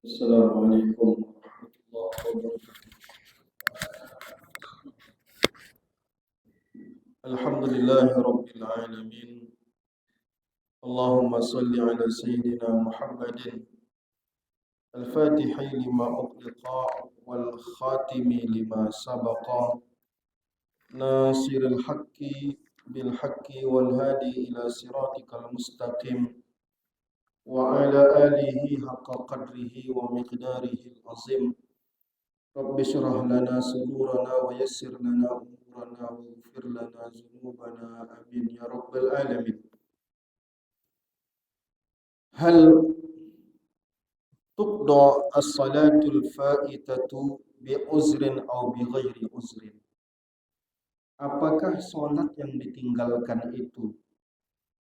Assalamualaikum warahmatullahi wabarakatuh. Alhamdulillahi rabbil alamin. Allahumma salli ala sayyidina Muhammadin al-fatihi lima ughliqa wal khatimi lima sabaqa nasiril haqqi bil haqqi wal hadi ila siratikal mustaqim wa ala alihi haqqa qadrihi wa miqdarihi al-azim. Rabbi syrah lana sudurana wa yassir lana umurana wa ighfir lana dzunubana amin ya rabbal alamin. Hal tuqda as-salatul faitatu bi uzrin aw bi ghairi uzrin? Apakah salat yang ditinggalkan itu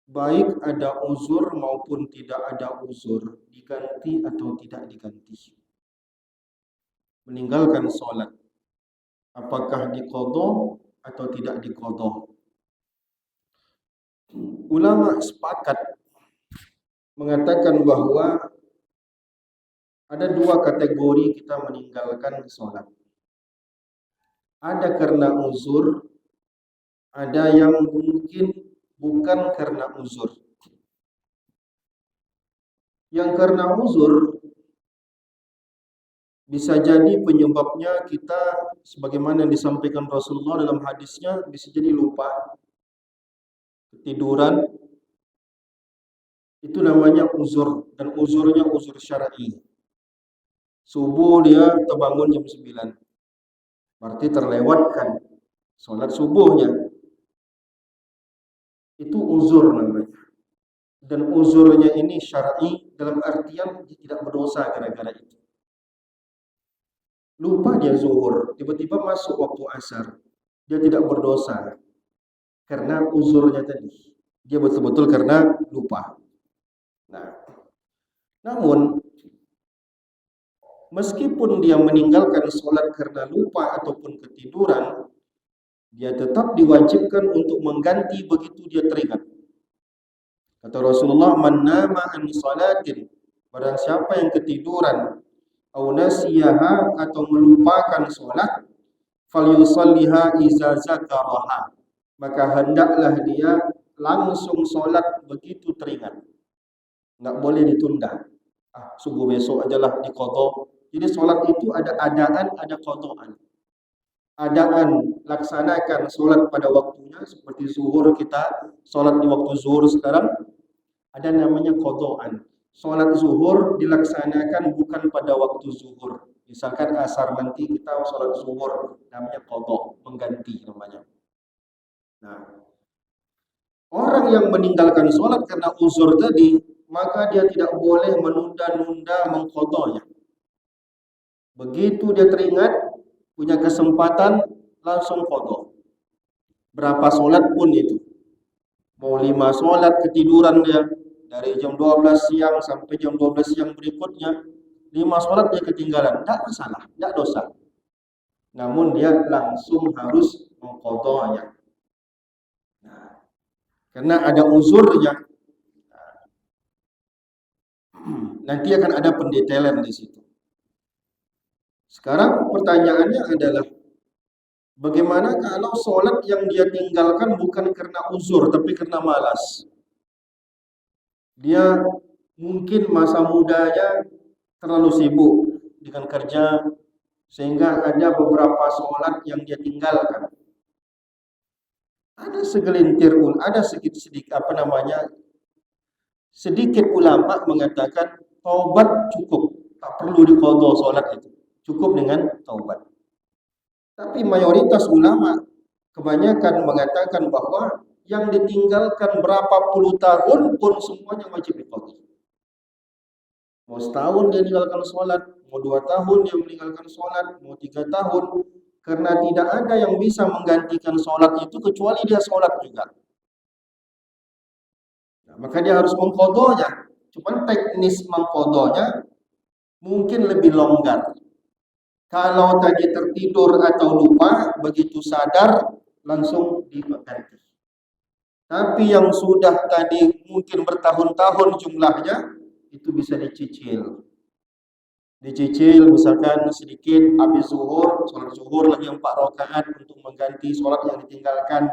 baik ada uzur maupun tidak ada uzur, diganti atau tidak diganti? Meninggalkan salat, apakah diqadha atau tidak diqadha? Ulama sepakat mengatakan bahwa ada dua kategori kita meninggalkan sholat. Ada karena uzur, ada yang mungkin bukan karena uzur. Yang karena uzur bisa jadi penyebabnya kita, sebagaimana yang disampaikan Rasulullah dalam hadisnya, bisa jadi lupa, ketiduran, itu namanya uzur, dan uzurnya uzur syar'i. Subuh dia terbangun jam 9, berarti terlewatkan sholat subuhnya. Itu uzur namanya. Dan uzurnya ini syar'i dalam artian dia tidak berdosa gara-gara itu. Lupa dia zuhur, tiba-tiba masuk waktu asar, dia tidak berdosa karena uzurnya tadi. Dia betul-betul karena lupa. Nah, namun meskipun dia meninggalkan sholat karena lupa ataupun ketiduran, dia tetap diwajibkan untuk mengganti begitu dia teringat. Kata Rasulullah, "Man nama an salatin", barang siapa yang ketiduran, au nasiyaha, atau melupakan sholat, falyusalliha iza zakaraha, maka hendaklah dia langsung sholat begitu teringat. Enggak boleh ditunda. Subuh besok ajalah diqadha. Jadi sholat itu ada adaan, ada qadhaan. Adaan, laksanakan sholat pada waktunya, seperti zuhur kita sholat di waktu zuhur sekarang. Ada namanya qadhaan. Sholat zuhur dilaksanakan bukan pada waktu zuhur. Misalkan asar nanti kita sholat zuhur, namanya qadha, mengganti namanya. Nah, orang yang meninggalkan sholat karena uzur tadi, maka dia tidak boleh menunda-nunda mengqadhanya. Begitu dia teringat, punya kesempatan, langsung qadha. Berapa sholat pun itu. Mau 5 sholat ketiduran dia, dari jam 12 siang sampai jam 12 siang berikutnya, 5 sholat dia ketinggalan, tidak masalah, tidak dosa. Namun dia langsung harus mengqadhanya. Nah, karena ada uzurnya. Nanti akan ada pendetailan di situ. Sekarang pertanyaannya adalah, bagaimana kalau sholat yang dia tinggalkan bukan karena uzur, tapi karena malas? Dia mungkin masa mudanya terlalu sibuk dengan kerja, sehingga ada beberapa sholat yang dia tinggalkan. Ada segelintir, ada sedikit ulama mengatakan taubat cukup, tak perlu diqadha sholat itu, cukup dengan taubat. Tapi mayoritas ulama kebanyakan mengatakan bahwa yang ditinggalkan berapa puluh tahun pun semuanya wajib diqadha. Mau setahun dia meninggalkan sholat, mau 2 tahun dia meninggalkan sholat, mau 3 tahun, karena tidak ada yang bisa menggantikan sholat itu kecuali dia sholat juga. Nah, maka dia harus mengqadhanya. Cuman teknis mengqadhanya mungkin lebih longgar. Kalau tadi tertidur atau lupa, begitu sadar langsung diganti. Tapi yang sudah tadi mungkin bertahun-tahun jumlahnya, itu bisa dicicil. Dicicil misalkan sedikit habis zuhur, sholat zuhur lagi 4 rakaat untuk mengganti sholat yang ditinggalkan.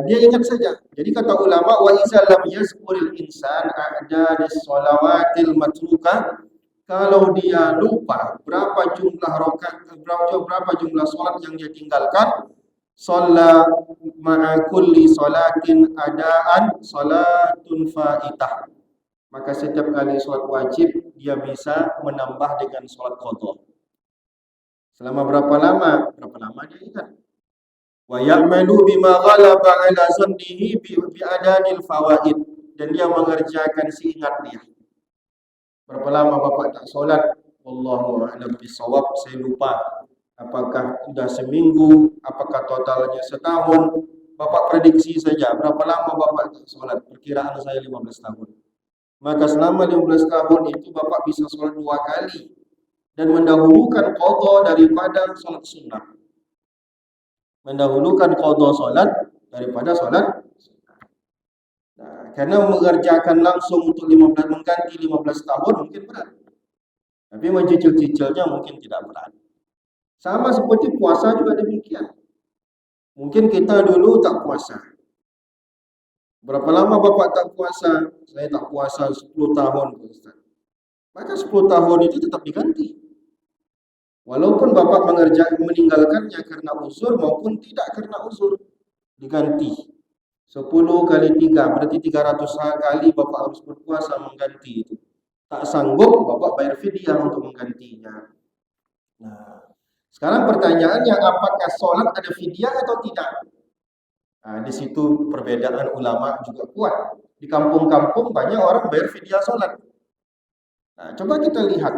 Dia ingat saja. Jadi kata ulama, wa iza lam yazkuril insan a'dad as-salawatil matrukah, kalau dia lupa berapa jumlah rakaat, berapa jumlah sholat yang dia tinggalkan, shalla ma'a kulli salatin adaan salatun faitah, maka setiap kali sholat wajib dia bisa menambah dengan sholat qadha. Selama berapa lama? Berapa lama dia ingat. Wa ya'malu bima ghalaba ala zannihi bi adanil fawaid, dan dia mengerjakan seingat dia. Berapa lama bapak tak solat? Wallahu a'lam bishawab, saya lupa. Apakah sudah seminggu? Apakah totalnya setahun? Bapak prediksi saja berapa lama bapak tak solat. Perkiraan saya 15 tahun. Maka selama 15 tahun itu bapak bisa solat 2 kali dan mendahulukan qadha daripada solat sunnah. Mendahulukan qadha solat daripada solat. Nah, karena mengerjakan langsung untuk 15 mengganti 15 tahun mungkin berat. Tapi mencicil-cicilnya mungkin tidak berat. Sama seperti puasa juga demikian. Mungkin kita dulu tak puasa. Berapa lama bapak tak puasa? Saya tak puasa 10 tahun, Ustaz. Maka 10 tahun itu tetap diganti. Walaupun bapak meninggalkannya karena uzur maupun tidak karena uzur, diganti. 10 kali 3 berarti 300 kali bapak harus berpuasa mengganti itu. Tak sanggup, bapak bayar fidyah untuk menggantinya. Nah, sekarang pertanyaannya, apakah sholat ada fidyah atau tidak? Nah, di situ perbedaan ulama juga kuat. Di kampung-kampung banyak orang bayar fidyah sholat. Nah, coba kita lihat.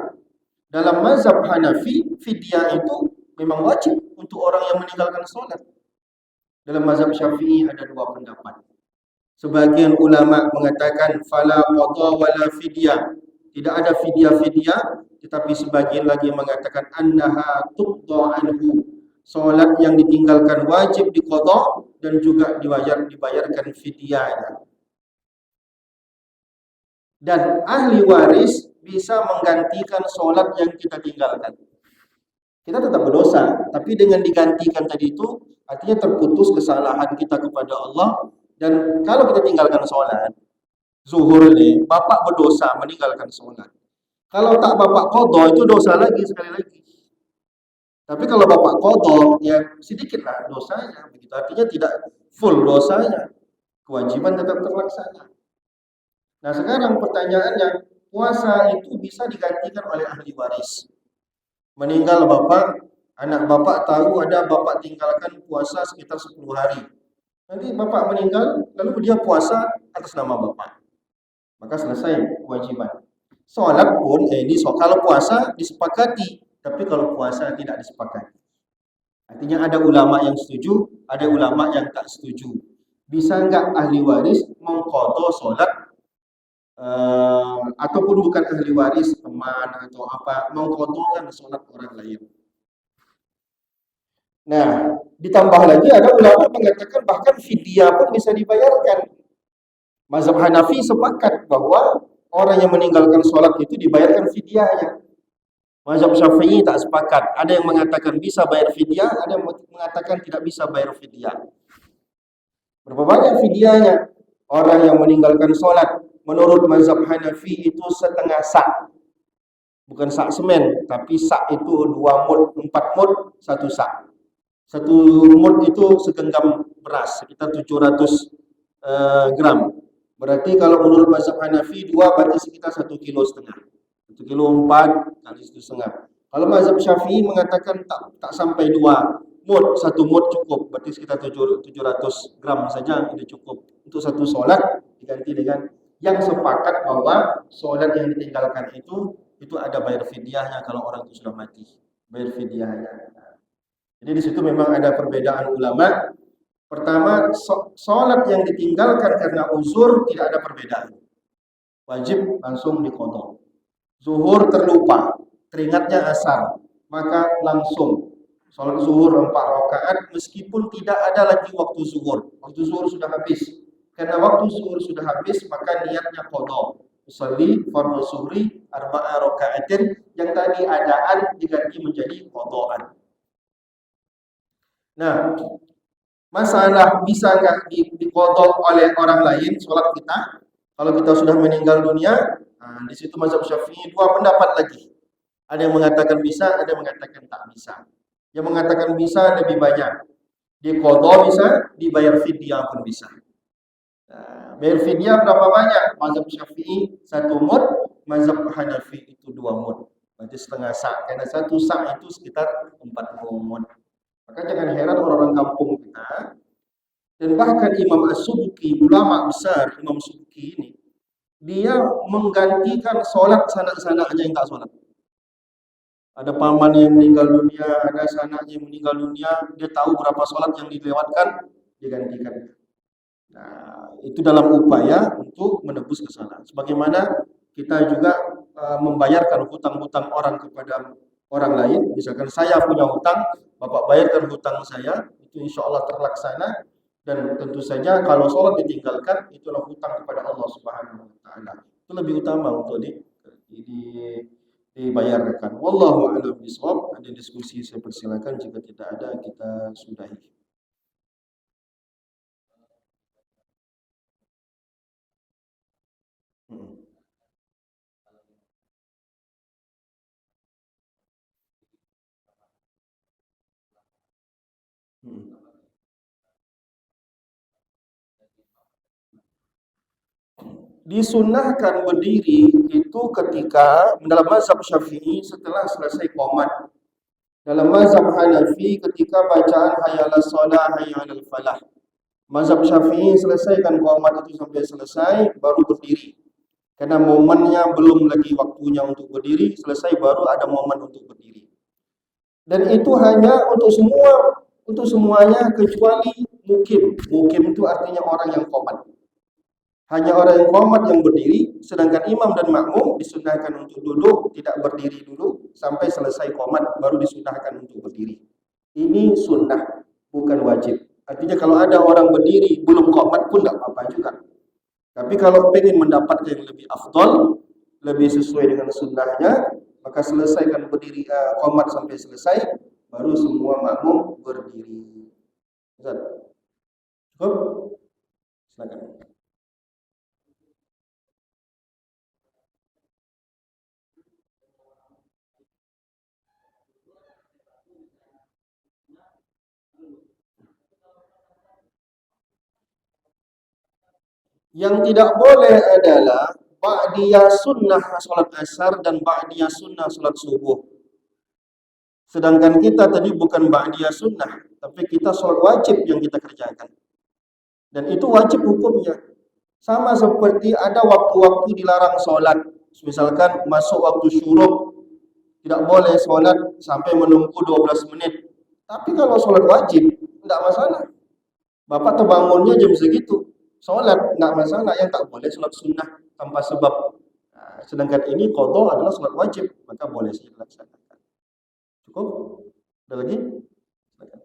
Dalam mazhab Hanafi, fidyah itu memang wajib untuk orang yang meninggalkan sholat. Dalam mazhab Syafi'i ada 2 pendapat. Sebagian ulama mengatakan fala qadha wala fidyah, tidak ada fidyah, tetapi sebagian lagi mengatakan annaha tuqda anhu, salat yang ditinggalkan wajib diqadha dan juga dibayarkan fidyahnya. Dan ahli waris bisa menggantikan salat yang kita tinggalkan. Kita tetap berdosa, tapi dengan digantikan tadi itu artinya terputus kesalahan kita kepada Allah. Dan kalau kita tinggalkan sholat zuhur ini, bapak berdosa meninggalkan sholat. Kalau tak bapak qadha itu dosa lagi sekali lagi. Tapi kalau bapak qadha ya sedikitlah dosanya, begitu. Artinya tidak full dosanya. Kewajiban tetap terlaksana. Nah, sekarang pertanyaannya, puasa itu bisa digantikan oleh ahli waris. Meninggal bapak, anak bapak tahu ada bapak tinggalkan puasa sekitar 10 hari. Nanti bapak meninggal, lalu dia puasa atas nama bapak. Maka selesai kewajiban. Sholat pun, kalau puasa disepakati, tapi kalau puasa tidak disepakati. Artinya ada ulama yang setuju, ada ulama yang tak setuju. Bisa enggak ahli waris mengqadha sholat, ataupun bukan ahli waris, teman atau apa, mengqadhakan sholat orang lain. Nah, ditambah lagi ada ulama mengatakan bahkan fidyah pun bisa dibayarkan. Mazhab Hanafi sepakat bahwa orang yang meninggalkan sholat itu dibayarkan fidyahnya. Mazhab Syafi'i tak sepakat. Ada yang mengatakan bisa bayar fidyah, ada yang mengatakan tidak bisa bayar fidyah. Berapa banyak fidyahnya? Orang yang meninggalkan sholat menurut mazhab Hanafi itu setengah sak. Bukan sak semen, tapi sak itu 2 mud, 4 mud, 1 sak. 1 mud itu segenggam beras, sekitar 700 gram. Berarti kalau menurut mazhab Hanafi 2 berarti sekitar 1,5 kilo. 1,4 kilo kali 1,5. Kalau mazhab Syafi'i mengatakan tak sampai 2 mud, 1 mud cukup, berarti sekitar 700 gram saja itu cukup. Untuk satu sholat diganti dengan yang sepakat bahwa sholat yang ditinggalkan itu ada bayar fidyahnya kalau orang itu sudah mati. Bayar fidyahnya. Jadi di situ memang ada perbedaan ulama. Pertama, sholat yang ditinggalkan karena uzur tidak ada perbedaan. Wajib langsung diqadha. Zuhur terlupa, teringatnya asar, maka langsung sholat zuhur 4 rakaat meskipun tidak ada lagi waktu zuhur. Waktu zuhur sudah habis. Karena waktu zuhur sudah habis, maka niatnya qadha. usalli fardhu zuhri arba'a raka'atin, yang tadi adaan diganti menjadi qadaan. Nah, masalah bisa nggak diqadha oleh orang lain sholat kita kalau kita sudah meninggal dunia? Nah, di situ mazhab Syafi'i dua pendapat lagi. Ada yang mengatakan bisa, ada yang mengatakan tak bisa. Yang mengatakan bisa lebih banyak. Diqadha bisa, dibayar fidyah pun bisa. Nah, bayar fidyah berapa banyak? Mazhab Syafi'i 1 mud, mazhab Hanafi itu 2 mud. Berarti setengah sa'. Karena 1 sa' itu sekitar 40 mud. Maka jangan heran orang-orang kampung kita, dan bahkan Imam As-Subki, ulama besar Imam Subki ini, dia menggantikan sholat sanak-sanaknya yang tak sholat. Ada paman yang meninggal dunia, ada sanaknya yang meninggal dunia, dia tahu berapa sholat yang dilewatkan, digantikan. Nah, itu dalam upaya untuk menebus kesalahan. Sebagaimana kita juga membayarkan hutang-hutang orang kepada orang lain. Misalkan saya punya hutang, Bapak bayarkan hutang saya, itu insya Allah terlaksana. Dan tentu saja kalau sholat ditinggalkan, itulah hutang kepada Allah Subhanahu wa Ta'ala. Itu lebih utama untuk dibayarkan. Wallahu a'lam bishawab. Ada diskusi, saya persilakan. Jika tidak ada, kita sudahi. Hmm. Hmm. Disunnahkan berdiri itu ketika dalam mazhab Syafi'i setelah selesai qomat. Dalam mazhab Hanafi ketika bacaan hayyalas shalah hayyalal falah. Mazhab Syafi'i selesaikan qomat itu sampai selesai baru berdiri. Karena momennya belum lagi waktunya untuk berdiri, selesai baru ada momen untuk berdiri. Dan itu hanya untuk semuanya kecuali mukim. Mukim itu artinya orang yang qomat. Hanya orang yang qomat yang berdiri, sedangkan imam dan makmum disunahkan untuk duduk, tidak berdiri dulu sampai selesai qomat baru disunahkan untuk berdiri. Ini sunnah, bukan wajib. Artinya kalau ada orang berdiri belum qomat pun tidak apa-apa juga. Tapi kalau ingin mendapatkan yang lebih afdol, lebih sesuai dengan sunnahnya, maka selesaikan berdiri qomat sampai selesai, baru semua makmum berdiri. Cukup? Silakan. Yang tidak boleh adalah ba'diyah sunnah salat asar dan ba'diyah sunnah salat subuh. Sedangkan kita tadi bukan ba'diyah sunnah, tapi kita salat wajib yang kita kerjakan. Dan itu wajib hukumnya. Sama seperti ada waktu-waktu dilarang salat. Misalkan masuk waktu syuruk, tidak boleh salat sampai menunggu 12 menit. Tapi kalau salat wajib, tidak masalah. Bapak terbangunnya jam segitu, sholat nggak masalah. Yang tak boleh sholat sunnah tanpa sebab. Nah, sedangkan ini qadha adalah sholat wajib, maka boleh saja dilaksanakan. Cukup? Ada lagi? Silakan.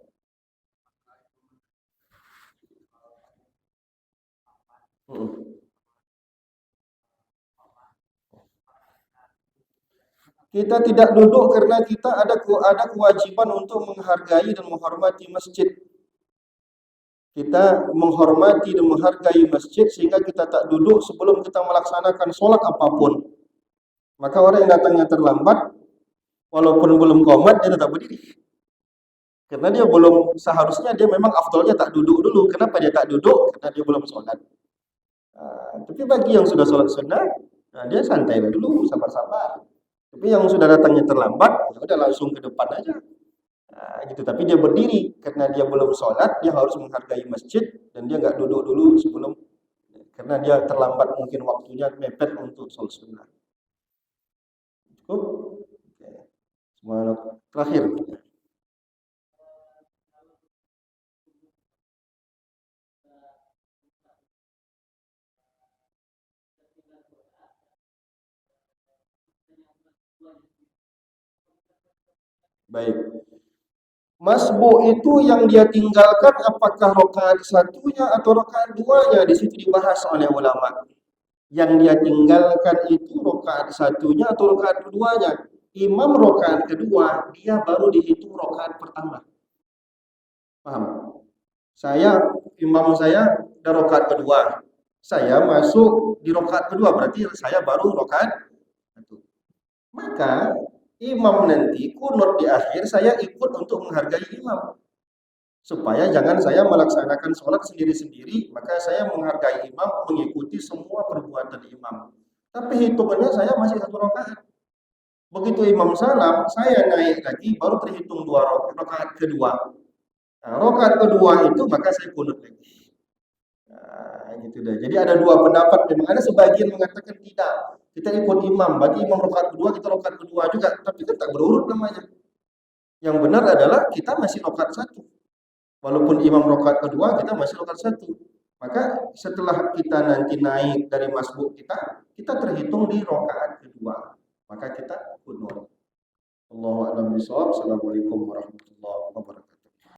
Kita tidak duduk karena kita ada kewajiban untuk menghargai dan menghormati masjid. Kita menghormati dan menghargai masjid sehingga kita tak duduk sebelum kita melaksanakan sholat apapun. Maka orang yang datangnya terlambat, walaupun belum qomat, dia tetap berdiri. Karena dia belum, seharusnya dia memang afdolnya tak duduk dulu. Kenapa dia tak duduk? Karena dia belum sholat. Tapi bagi yang sudah sholat sunnah, dia santai dulu, sabar-sabar. Tapi yang sudah datangnya terlambat, ya udah langsung ke depan aja. Gitu. Tapi dia berdiri karena dia belum sholat, dia harus menghargai masjid dan dia nggak duduk dulu sebelum, karena dia terlambat mungkin waktunya mepet untuk sholat sunnah. Cukup? Oke. Semua terakhir. Baik. Masbu itu yang dia tinggalkan apakah rakaat satunya atau rakaat duanya, di situ dibahas oleh ulama. Yang dia tinggalkan itu rakaat satunya atau rakaat keduanya. Imam rakaat kedua, dia baru dihitung rakaat pertama. Paham? Imam saya udah rakaat kedua. Saya masuk di rakaat kedua, berarti saya baru rakaat satu. Maka imam nanti kunut di akhir, saya ikut untuk menghargai imam. Supaya jangan saya melaksanakan sholat sendiri-sendiri, maka saya menghargai imam, mengikuti semua perbuatan imam. Tapi hitungannya saya masih satu rakaat. Begitu imam salam, saya naik lagi, baru terhitung dua rakaat kedua. Nah, rakaat kedua itu maka saya kunut lagi. Nah, gitu deh. Jadi ada dua pendapat. Memang ada sebagian mengatakan tidak. Kita ikut imam, bagi imam rakaat kedua, kita rakaat kedua juga. Tapi kan tak berurut namanya. Yang benar adalah kita masih rakaat satu. Walaupun imam rakaat kedua, kita masih rakaat satu. Maka setelah kita nanti naik dari masbuk kita terhitung di rakaat kedua. Maka kita kunut. Allahu a'lam bishawab. Assalamualaikum warahmatullahi wabarakatuh.